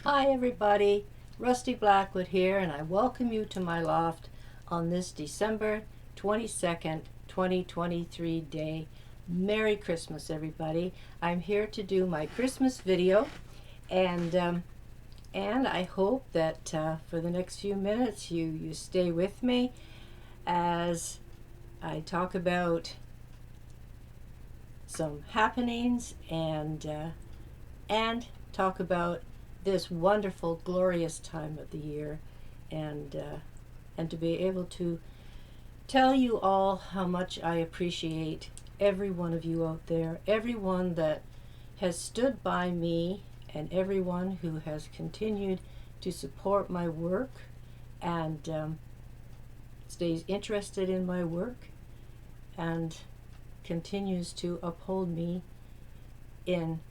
Hi everybody, Rusty Blackwood here, and I welcome you to my loft on this December 22nd, 2023 day. Merry Christmas everybody. I'm here to do my Christmas video, and I hope that for the next few minutes you stay with me as I talk about some happenings and talk about this wonderful, glorious time of the year, and to be able to tell you all how much I appreciate every one of you out there, everyone that has stood by me, and everyone who has continued to support my work and stays interested in my work and continues to uphold me in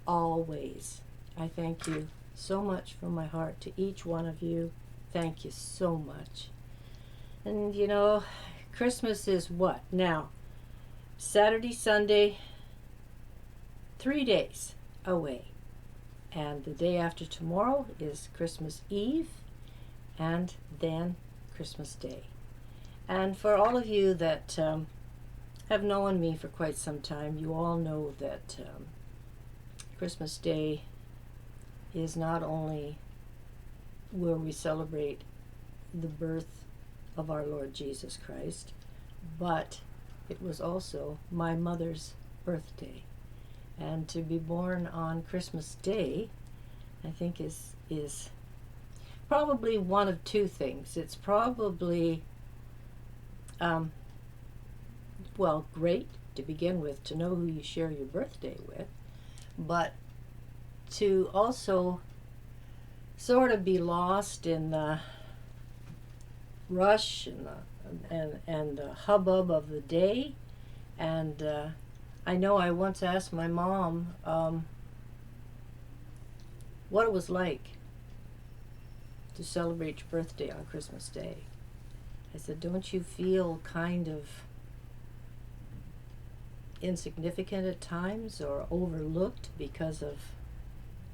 all ways. I thank you so much from my heart to each one of you. Thank you so much. And you know, Christmas is what now? Saturday, Sunday, 3 days away. And the day after tomorrow is Christmas Eve, and then Christmas Day. And for all of you that have known me for quite some time, you all know that Christmas Day is not only where we celebrate the birth of our Lord Jesus Christ, but it was also my mother's birthday. And to be born on Christmas Day, I think is probably one of two things. It's probably great to begin with, to know who you share your birthday with, but to also sort of be lost in the rush and the hubbub of the day. And I know I once asked my mom what it was like to celebrate your birthday on Christmas Day. I said, don't you feel kind of insignificant at times or overlooked because of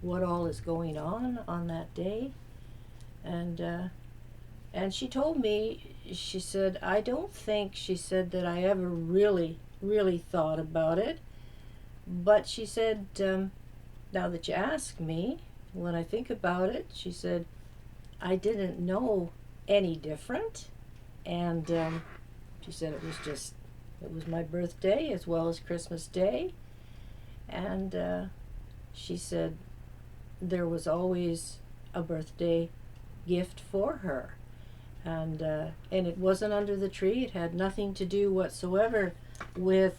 what all is going on that day? And she told me, she said, I don't think, she said, that I ever really thought about it, but she said, now that you ask me, when I think about it, she said, I didn't know any different. And she said it was my birthday as well as Christmas Day. And she said there was always a birthday gift for her. And it wasn't under the tree. It had nothing to do whatsoever with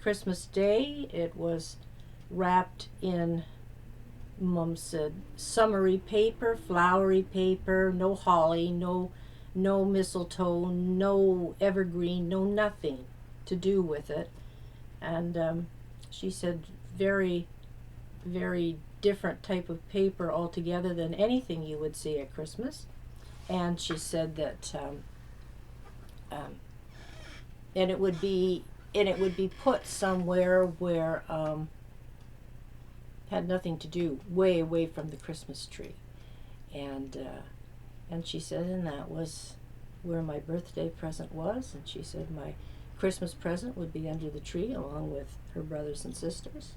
Christmas Day. It was wrapped in, Mom said, summery paper, flowery paper, no holly, no mistletoe, no evergreen, no nothing to do with it. And she said very different type of paper altogether than anything you would see at Christmas. And she said that and it would be put somewhere where had nothing to do, way away from the Christmas tree. And she said, and that was where my birthday present was. And she said my Christmas present would be under the tree along with her brothers and sisters.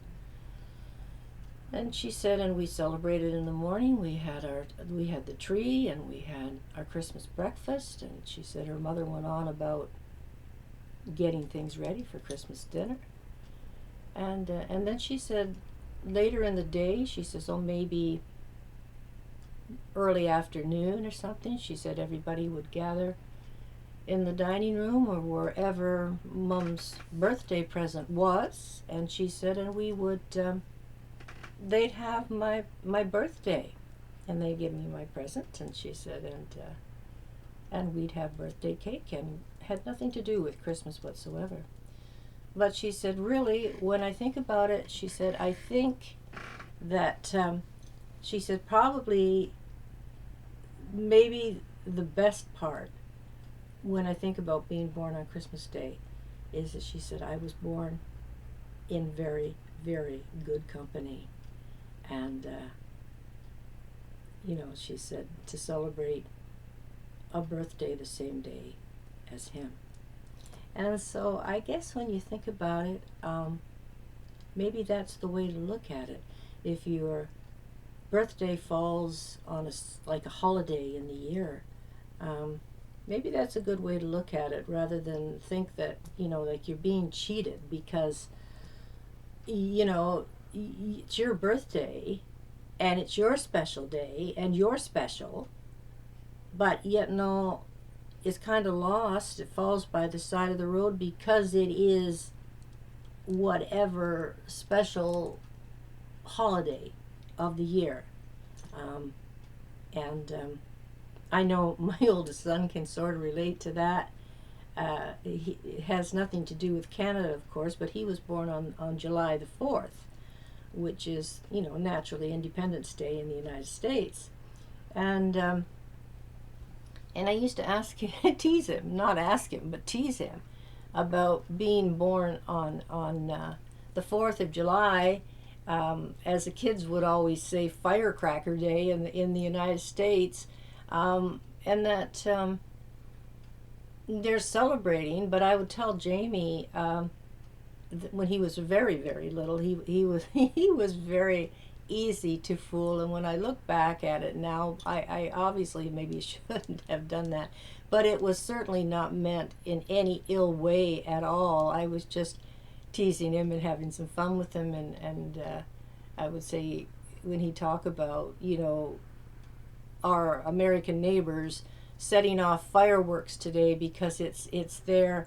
And she said, and we celebrated in the morning. We had the tree, and we had our Christmas breakfast. And she said her mother went on about getting things ready for Christmas dinner. And then she said later in the day, she says, oh, maybe early afternoon or something, she said everybody would gather in the dining room or wherever Mom's birthday present was. And she said, and we would they'd have my birthday, and they'd give me my present. And she said, and we'd have birthday cake, and had nothing to do with Christmas whatsoever. But she said, really, when I think about it, she said, I think that she said probably maybe the best part when I think about being born on Christmas Day is that she said I was born in very good company. And she said to celebrate a birthday the same day as him. And so I guess when you think about it, maybe that's the way to look at it. If your birthday falls on like a holiday in the year, maybe that's a good way to look at it, rather than think that like you're being cheated because it's your birthday and it's your special day and you're special, but yet no, it's kind of lost. It falls by the side of the road because it is whatever special holiday of the year. And I know my oldest son can sort of relate to that. It has nothing to do with Canada, of course, but he was born on July the 4th, which is, naturally Independence Day in the United States. And I used to ask him, tease him, not ask him, but tease him about being born on the 4th of July. As the kids would always say, Firecracker Day in the United States, and that they're celebrating. But I would tell Jamie, when he was very, very little, he was he was very easy to fool. And when I look back at it now, I obviously maybe shouldn't have done that, but it was certainly not meant in any ill way at all. I was just teasing him and having some fun with him, and I would say, when he talked about our American neighbors setting off fireworks today because it's their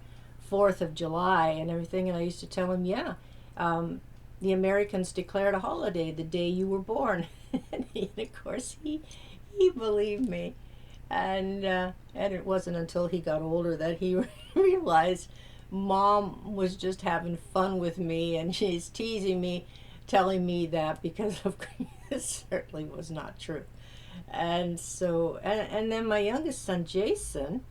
4th of July and everything, and I used to tell him, yeah, the Americans declared a holiday the day you were born. And of course he believed me, and it wasn't until he got older that he realized Mom was just having fun with me, and she's teasing me, telling me that, because of it certainly was not true. And so, and then my youngest son Jason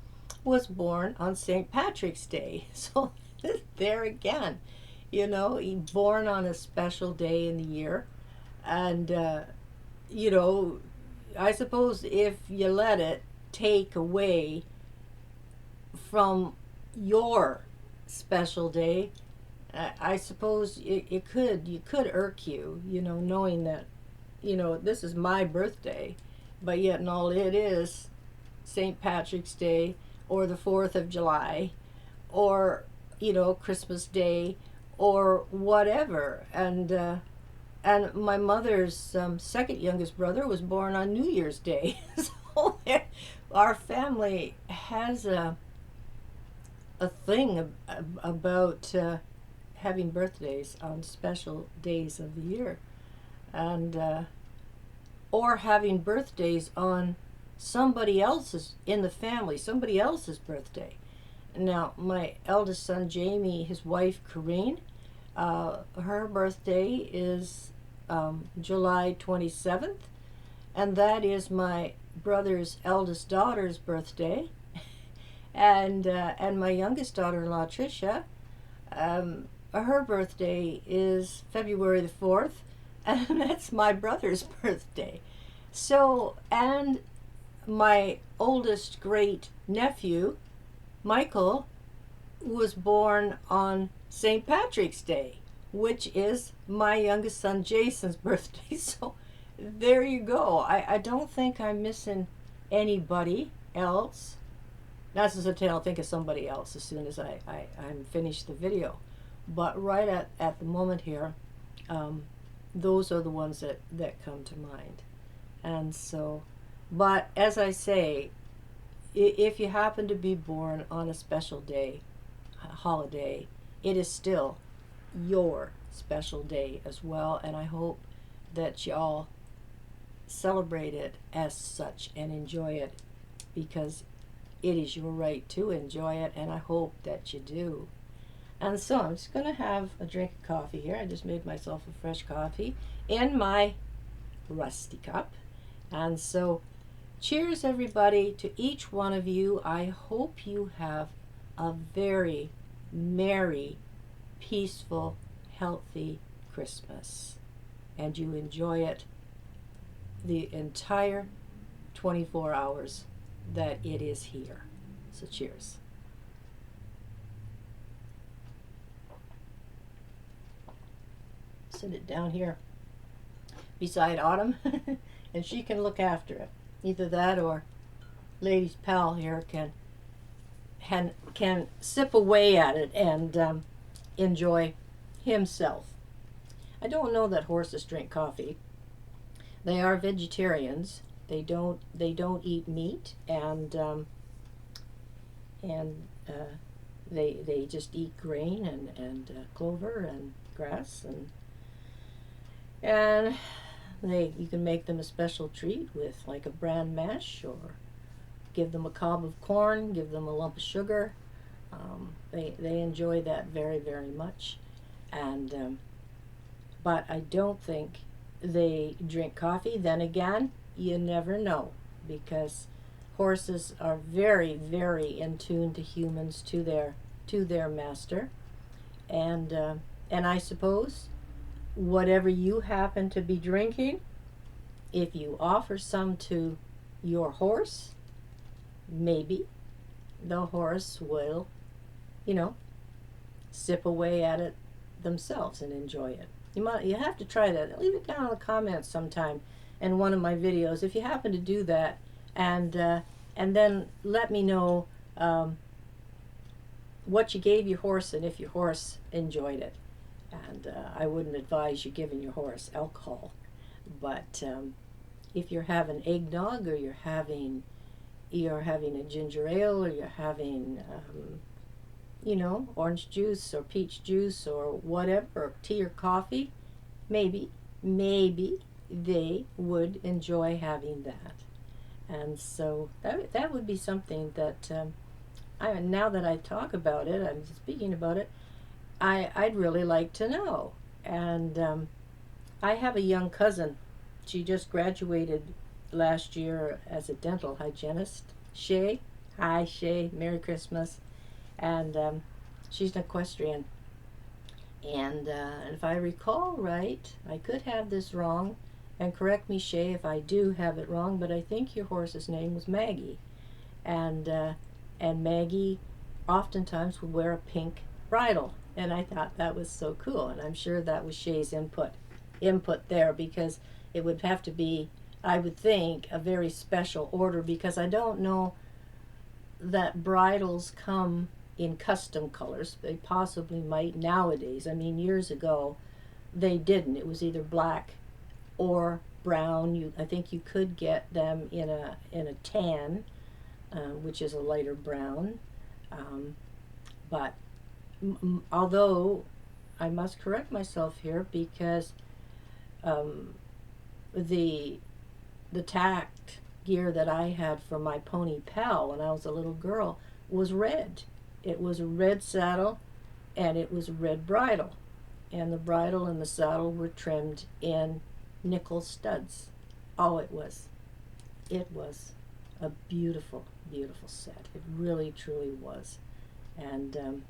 was born on St. Patrick's Day. So there again, he born on a special day in the year. And I suppose if you let it take away from your special day, I suppose you could irk you, knowing that, this is my birthday, but yet and all it is St. Patrick's Day or the 4th of July or, Christmas Day or whatever. And my mother's second youngest brother was born on New Year's Day. So our family has a thing about having birthdays on special days of the year, and or having birthdays on somebody else's in the family, somebody else's birthday. Now, my eldest son Jamie, his wife Corinne, her birthday is July 27th, and that is my brother's eldest daughter's birthday. And my youngest daughter-in-law Tricia, her birthday is February the 4th, and that's my brother's birthday. So, and my oldest great nephew, Michael, was born on St. Patrick's Day, which is my youngest son Jason's birthday. So there you go. I don't think I'm missing anybody else. Not to say I'll think of somebody else as soon as I'm finished the video. But right at the moment here, those are the ones that come to mind. And so, but as I say, if you happen to be born on a special day, holiday, it is still your special day as well. And I hope that you all celebrate it as such and enjoy it, because it is your right to enjoy it, and I hope that you do. And so I'm just going to have a drink of coffee here. I just made myself a fresh coffee in my rusty cup. And so cheers, everybody, to each one of you. I hope you have a very merry, peaceful, healthy Christmas, and you enjoy it the entire 24 hours that it is here. So cheers. Sit it down here beside Autumn and she can look after it. Either that or Lady's pal here can sip away at it and enjoy himself. I don't know that horses drink coffee. They are vegetarians. They don't eat meat, and they just eat grain and clover and grass, and you can make them a special treat with like a bran mash, or give them a cob of corn, give them a lump of sugar. They enjoy that very, very much, and but I don't think they drink coffee. Then again, you never know, because horses are very, very in tune to humans, to their master, and I suppose whatever you happen to be drinking, if you offer some to your horse, maybe the horse will, sip away at it themselves and enjoy it. You have to try that. Leave it down in the comments sometime in one of my videos if you happen to do that, and then let me know what you gave your horse and if your horse enjoyed it. And I wouldn't advise you giving your horse alcohol, but if you're having eggnog, or you're having a ginger ale, or you're having orange juice or peach juice or whatever, or tea or coffee, maybe they would enjoy having that. And so that would be something that now that I talk about it, I'm speaking about it, I'd really like to know. And I have a young cousin. She just graduated last year as a dental hygienist. Shay. Hi, Shay. Merry Christmas. And she's an equestrian. And if I recall right, I could have this wrong, and correct me, Shay, if I do have it wrong, but I think your horse's name was Maggie. And Maggie oftentimes would wear a pink bridle. And I thought that was so cool. And I'm sure that was Shay's input there, because it would have to be, I would think, a very special order, because I don't know that bridles come in custom colors. They possibly might nowadays. I mean, years ago they didn't. It was either black or brown. I think you could get them in a tan, which is a lighter brown. But although I must correct myself here, because the tacked gear that I had for my pony Pal when I was a little girl was red. It was a red saddle, and it was a red bridle, and the bridle and the saddle were trimmed in nickel studs. Oh, it was a beautiful, beautiful set. It really, truly was. And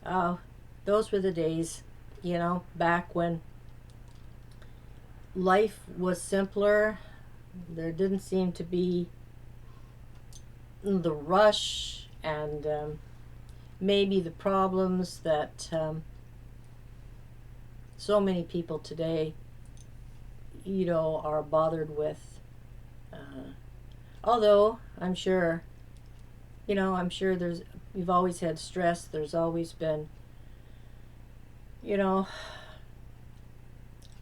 oh, those were the days, back when life was simpler. There didn't seem to be the rush and maybe the problems that so many people today, are bothered with. Although I'm sure you've always had stress. There's always been,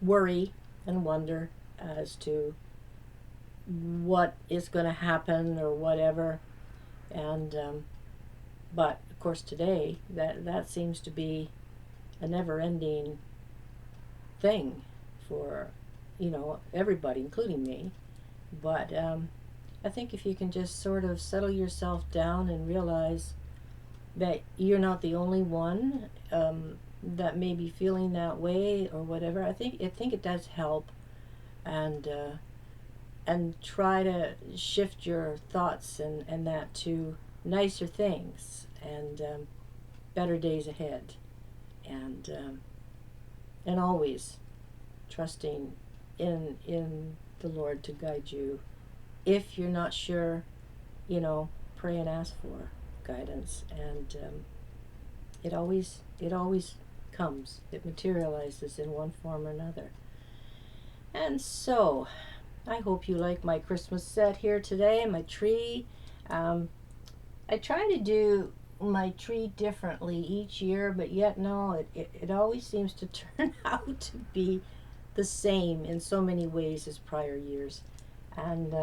worry and wonder as to what is going to happen or whatever. And but of course today that seems to be a never-ending thing for everybody, including me. But I think if you can just sort of settle yourself down and realize that you're not the only one that may be feeling that way or whatever, I think it does help. And try to shift your thoughts and that to nicer things and better days ahead, and always trusting in the Lord to guide you if you're not sure, pray and ask for guidance, and it always comes. It materializes in one form or another. And so, I hope you like my Christmas set here today, my tree. I try to do my tree differently each year, but yet no, it always seems to turn out to be the same in so many ways as prior years. And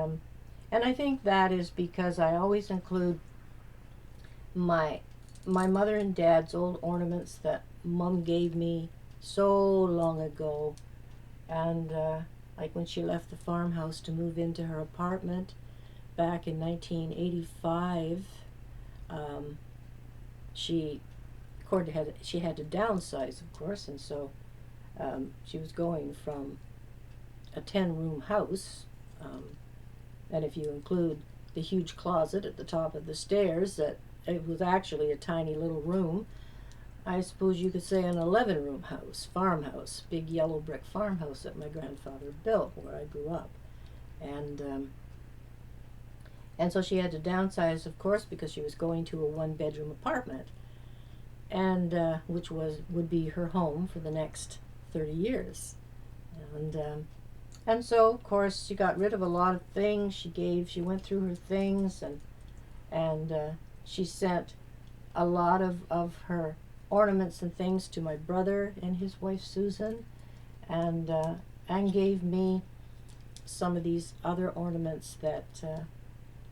I think that is because I always include my my mother and dad's old ornaments that Mom gave me so long ago, and like when she left the farmhouse to move into her apartment back in 1985. um, she she had to downsize, of course, and so she was going from a 10-room house, um, and if you include the huge closet at the top of the stairs, that it was actually a tiny little room. I suppose you could say an 11-room house, farmhouse, big yellow brick farmhouse that my grandfather built where I grew up. And so she had to downsize, of course, because she was going to a one-bedroom apartment, and which would be her home for the next 30 years. And so, of course, she got rid of a lot of things. She went through her things, and she sent a lot of her ornaments and things to my brother and his wife Susan, and gave me some of these other ornaments that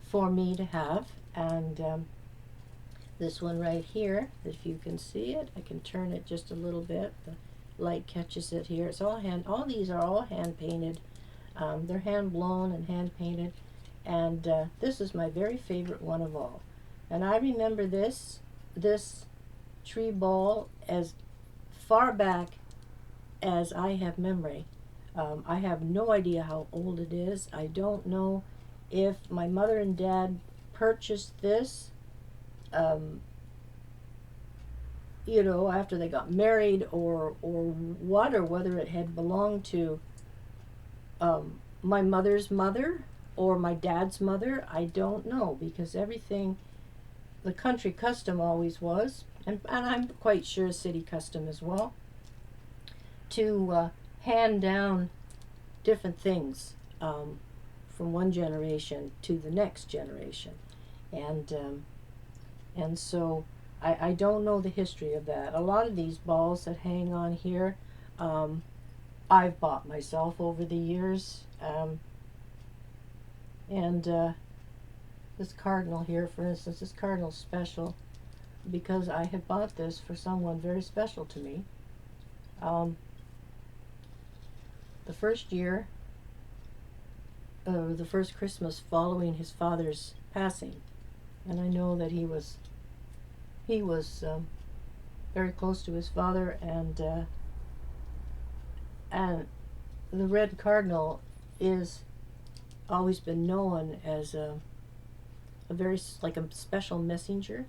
for me to have. And this one right here, if you can see it, I can turn it just a little bit. The light catches it here. It's all these are all hand painted. They're hand blown and hand painted, and this is my very favorite one of all. And I remember this tree ball as far back as I have memory. I have no idea how old it is. I don't know if my mother and dad purchased this, after they got married, or what, or whether it had belonged to my mother's mother or my dad's mother. I don't know, because everything, the country custom always was, and I'm quite sure city custom as well, to hand down different things from one generation to the next generation. And so I don't know the history of that. A lot of these balls that hang on here, I've bought myself over the years. This cardinal here, for instance, this cardinal's special because I have bought this for someone very special to me. The first year, the first Christmas following his father's passing, and I know that he was very close to his father, and the red cardinal is always been known as a very, like, a special messenger.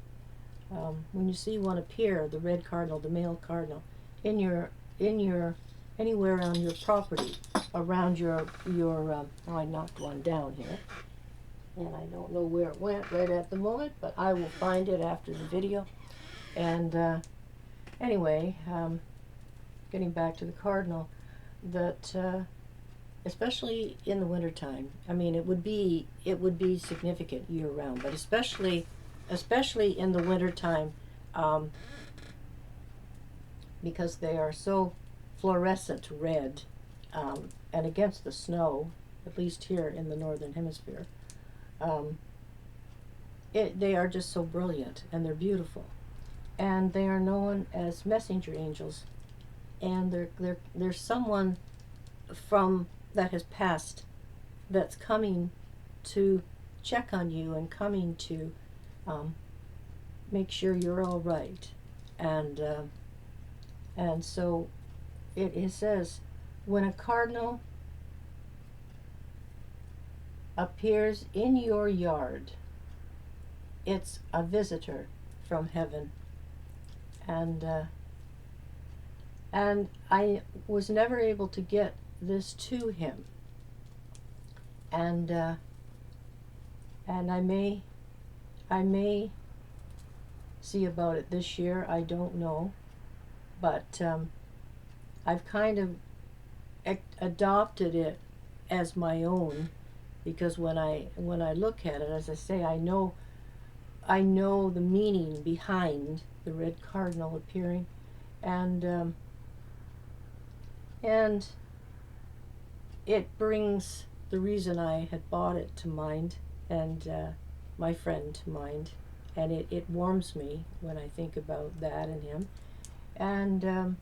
When you see one appear, the red cardinal, the male cardinal, in your anywhere on your property, around your oh, I knocked one down here, and I don't know where it went right at the moment, but I will find it after the video. And anyway, getting back to the cardinal, that especially in the wintertime, I mean, it would be significant year round, but especially in the wintertime, because they are so fluorescent red, and against the snow, at least here in the northern hemisphere, they are just so brilliant, and they're beautiful, and they are known as messenger angels, and they're someone from that has passed, that's coming to check on you and coming to make sure you're all right. And so it says, when a cardinal appears in your yard, it's a visitor from heaven. And I was never able to get this to him. And And I may see about it this year. I don't know, but I've kind of adopted it as my own, because when I look at it, as I say, I know the meaning behind the red cardinal appearing, and and it brings the reason I had bought it to mind, and my friend to mind, and it warms me when I think about that and him, and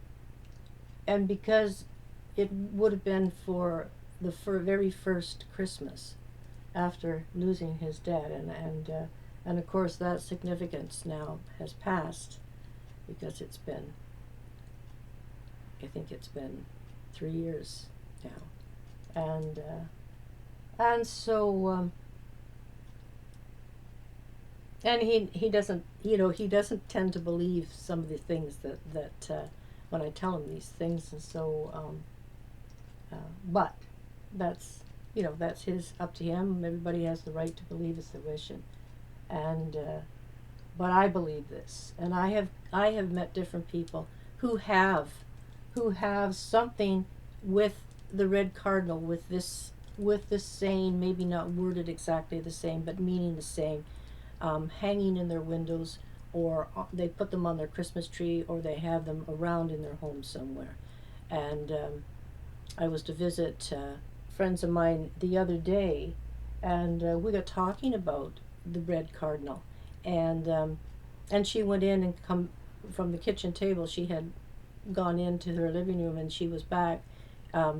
because it would have been for the very first Christmas after losing his dad, and of course that significance now has passed, because I think it's been 3 years now, and so and he doesn't, he doesn't tend to believe some of the things that when I tell him these things, and so but that's, that's his, up to him. Everybody has the right to believe as they wish, and but I believe this, and I have met different people who have something with the red cardinal, with this saying, maybe not worded exactly the same, but meaning the same, hanging in their windows, or they put them on their Christmas tree, or they have them around in their home somewhere. And I was to visit friends of mine the other day, and we got talking about the red cardinal, and she went in and come from the kitchen table. She had gone into her living room, and she was back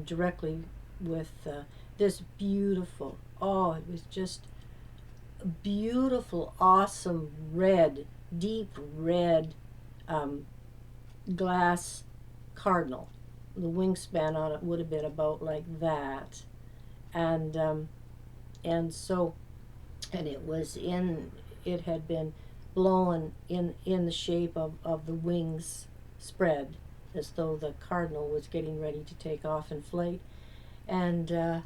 directly with this beautiful, oh, it was just beautiful, awesome red, deep red um, glass cardinal. The wingspan on it would have been about like that, and so, and it had been blown in the shape of the wings spread, as though the cardinal was getting ready to take off and flight, and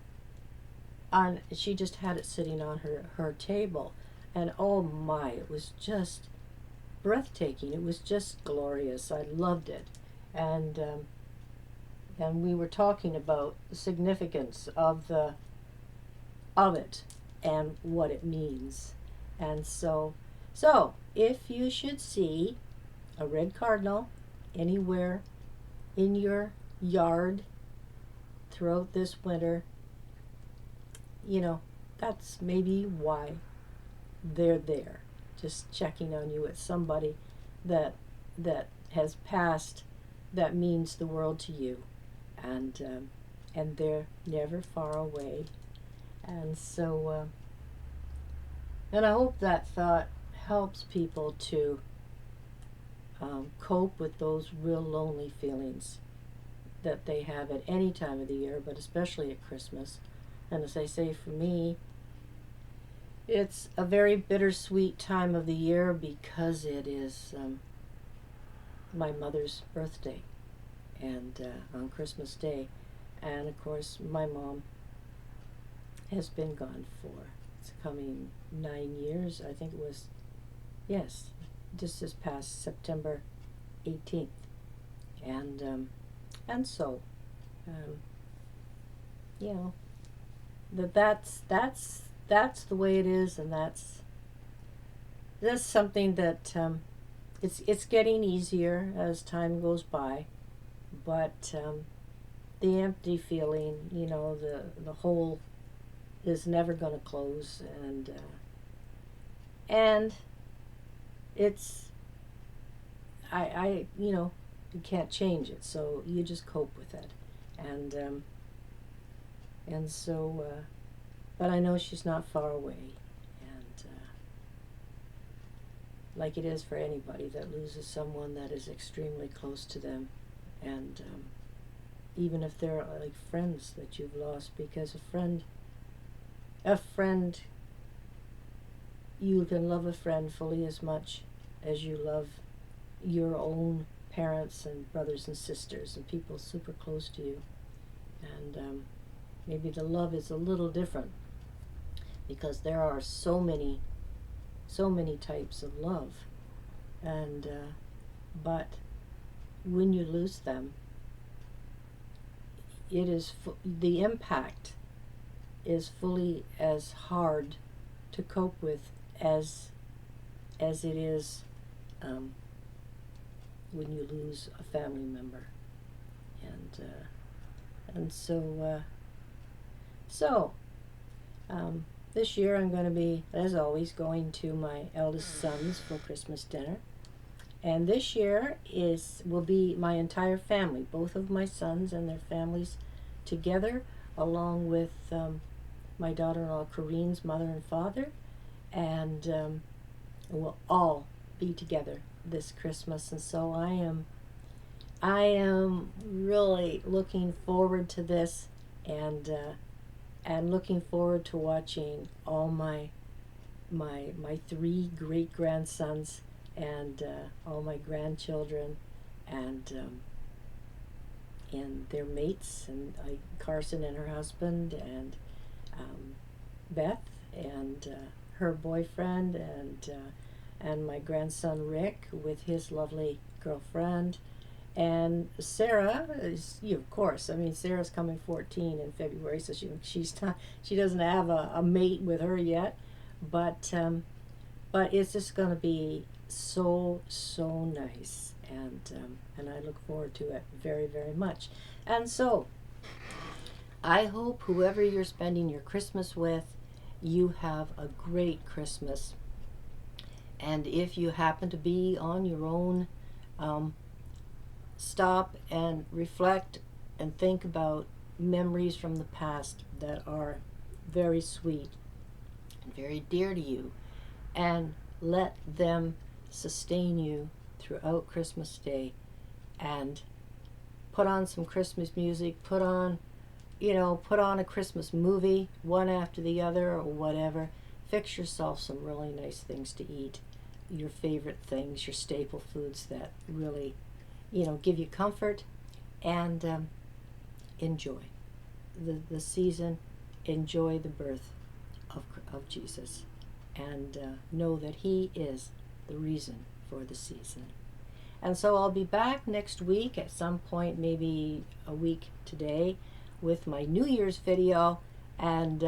she just had it sitting on her table, and oh my, it was just breathtaking. It was just glorious. I loved it, and we were talking about the significance of it and what it means, and so if you should see a red cardinal anywhere in your yard throughout this winter, that's maybe why they're there, just checking on you. It's somebody that has passed, that means the world to you, and they're never far away, and so and I hope that thought helps people to cope with those real lonely feelings that they have at any time of the year, but especially at Christmas. And as I say, for me, it's a very bittersweet time of the year, because it is my mother's birthday, and on Christmas Day, and of course my mom has been gone for, it's coming 9 years. I think it was, yes, just this past September 18th, and so um, you know that's the way it is, and that's something that it's getting easier as time goes by, but the empty feeling, the hole is never going to close, and it's you can't change it, so you just cope with it, and so but I know she's not far away, and like it is for anybody that loses someone that is extremely close to them, and even if they're like friends that you've lost, because a friend, you can love a friend fully as much as you love your own parents and brothers and sisters and people super close to you, and maybe the love is a little different, because there are so many types of love, and but when you lose them, it is the impact is fully as hard to cope with as it is when you lose a family member, and this year I'm going to be, as always, going to my eldest son's for Christmas dinner. And this year will be my entire family, both of my sons and their families together, along with my daughter-in-law Corinne's mother and father, and we'll all be together this Christmas. And so I am really looking forward to this, and looking forward to watching all my three great grandsons and all my grandchildren and their mates, and Carson and her husband, and Beth and her boyfriend, and my grandson Rick with his lovely girlfriend, and Sarah is, of course. I mean, Sarah's coming 14 in February, so she doesn't have a mate with her yet, but it's just going to be so nice, and I look forward to it very, very much. And so I hope whoever you're spending your Christmas with, you have a great Christmas. And if you happen to be on your own, stop and reflect and think about memories from the past that are very sweet and very dear to you, and let them sustain you throughout Christmas Day. And put on some Christmas music, put on a Christmas movie, one after the other or whatever. Fix yourself some really nice things to eat, your favorite things, your staple foods that really give you comfort, and enjoy the season, enjoy the birth of Jesus, and know that he is the reason for the season. And so I'll be back next week at some point, maybe a week today, with my New Year's video, and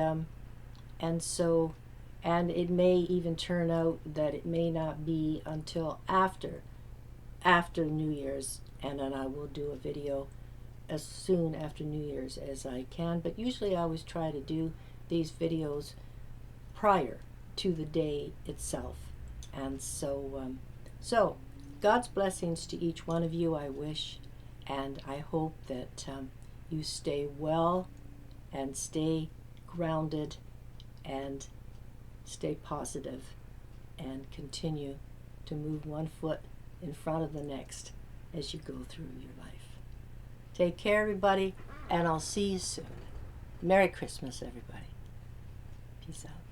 it may even turn out that it may not be until after New Year's, and then I will do a video as soon after New Year's as I can. But usually I always try to do these videos prior to the day itself. And so God's blessings to each one of you, I wish, and I hope that you stay well and stay grounded and stay positive and continue to move one foot in front of the next as you go through your life. Take care, everybody, and I'll see you soon. Merry Christmas, everybody. Peace out.